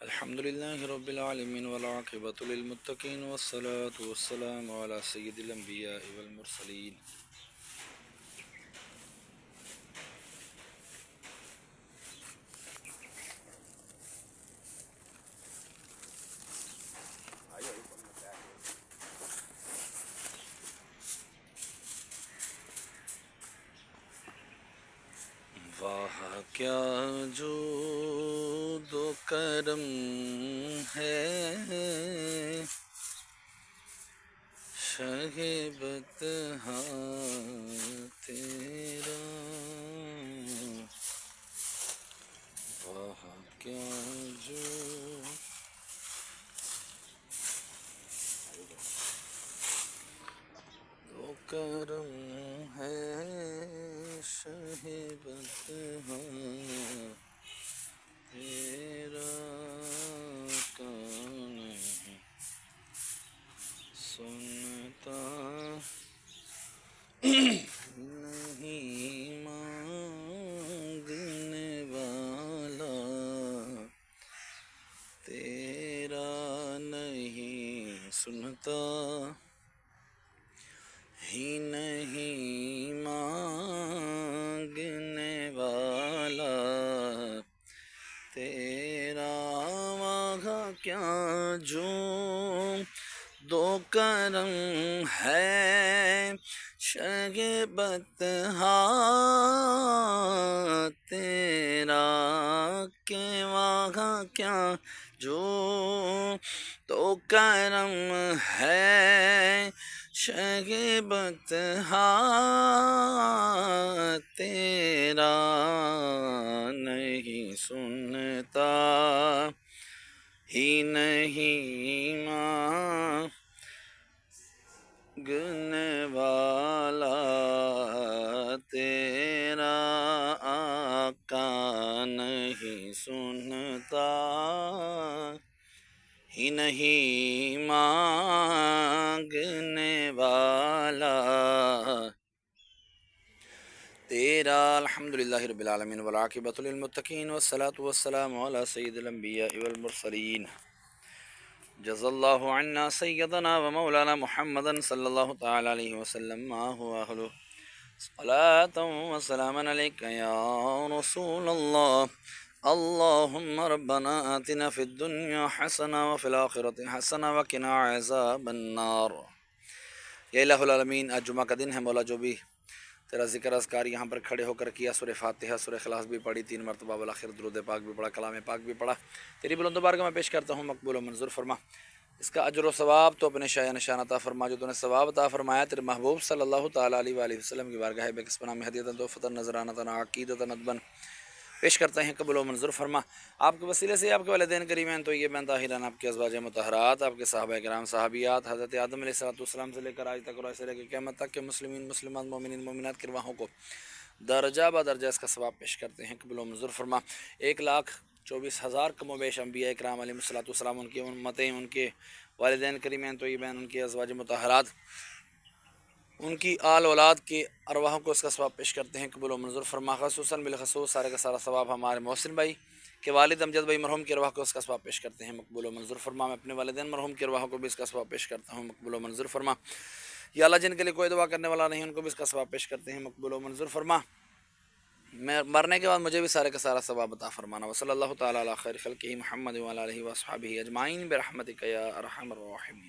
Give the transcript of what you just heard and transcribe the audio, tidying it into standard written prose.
الحمد لله رب العالمين والعاقبة للمتقين والصلاة والسلام على سيد الأنبياء والمرسلين. واہ کیا جود و کرم ہے شہ بطحا تیرا، واہ کیا جود و کرم ہے شہ بطحا تیرا، کون نہیں سنتا نہیں مانگنے والا تیرا، نہیں سنتا ہی نہیں مانگنے والا تیرا، وہاں کیا جو دو کرم ہے شہ بطحا تیرا، کہ وہاں کیا جو تو کرم ہے شہ بطحا تیرا، نہیں سنتا ہی نہیں مانگنے والا تیرا، آقا نہیں سنتا ہی نہیں مانگنے والا تیرا۔ الحمدللہ رب العالمین والعاقبۃ للمتقین والصلاة والسلام علی سید الانبیاء والمرسلین، جزا اللہ عنا سیدنا و مولانا محمدا صلی اللہ تعالی علیہ وسلم، ما هو اہلہ صلاۃ و سلاما علیک یا رسول اللہ، اللہم ربنا آتنا فی الدنیا حسنہ وفی الآخرۃ حسنہ وقنا عذاب النار۔ یا الہ العالمین، آج جمعہ کا دن ہے مولا، جو بھی تیرا ذکر اذکار یہاں پر کھڑے ہو کر کیا، سورہ فاتحہ سورہ اخلاص بھی پڑھی 3 مرتبہ، بالآخر درود پاک بھی پڑھا، کلام پاک بھی پڑھا، تیری بلند و بارگاہ میں پیش کرتا ہوں، مقبول و منظور فرما۔ اس کا اجر و ثواب تو اپنے شایع نشان عطا فرما، جو تو نے ثواب عطا فرمایا تیرے محبوب صلی اللہ تعالیٰ علیہ وآلہ وسلم کی بارگاہ بے کسبنا میں ہدیۃ تحفۃ نذرانۃ عقیدۃ ندبن پیش کرتے ہیں، قبول و منظور فرما۔ آپ کے وسیلے سے آپ کے والدین کریمین طیبین طاہرین، آپ کے ازواج مطہرات، آپ کے صحابہ کرام صحابیات، حضرت آدم علیہ السلام سے لے کر آج تک اور ایسے لے کے قیامت تک کے مسلمین مسلمات مومنین مومنات کی ارواحوں کو درجہ بدرجہ اس کا ثواب پیش کرتے ہیں، قبول و منظور فرما۔ 1,24,000 کم و بیش انبیاء کرام علیہ السلام، ان کی امتیں، ان کے والدین کریمین طیبین، ان کے ازواج مطہرات، ان کی آل اولاد کی ارواحوں کو اس کا ثواب پیش کرتے ہیں، قبول و منظور فرما۔ خصوصاً بالخصوص سارے کا سارا ثواب ہمارے محسن بھائی کے والد امجد بھائی مرحوم کی ارواح کو اس کا ثواب پیش کرتے ہیں، مقبول و منظور فرما۔ میں اپنے والدین مرحوم کی ارواح کو بھی اس کا ثواب پیش کرتا ہوں، مقبول و منظور فرما۔ یا اللہ، جن کے لیے کوئی دعا کرنے والا نہیں، ان کو بھی اس کا ثواب پیش کرتے ہیں، مقبول و منظور فرما۔ میں مرنے کے بعد مجھے بھی سارے کا سارا ثواب عطا فرمانا۔ وصلی اللہ تعالیٰ علی خیر خلقہ محمد وعلی آلہ وصحبہ اجمعین برحمتک یا ارحم الراحمین۔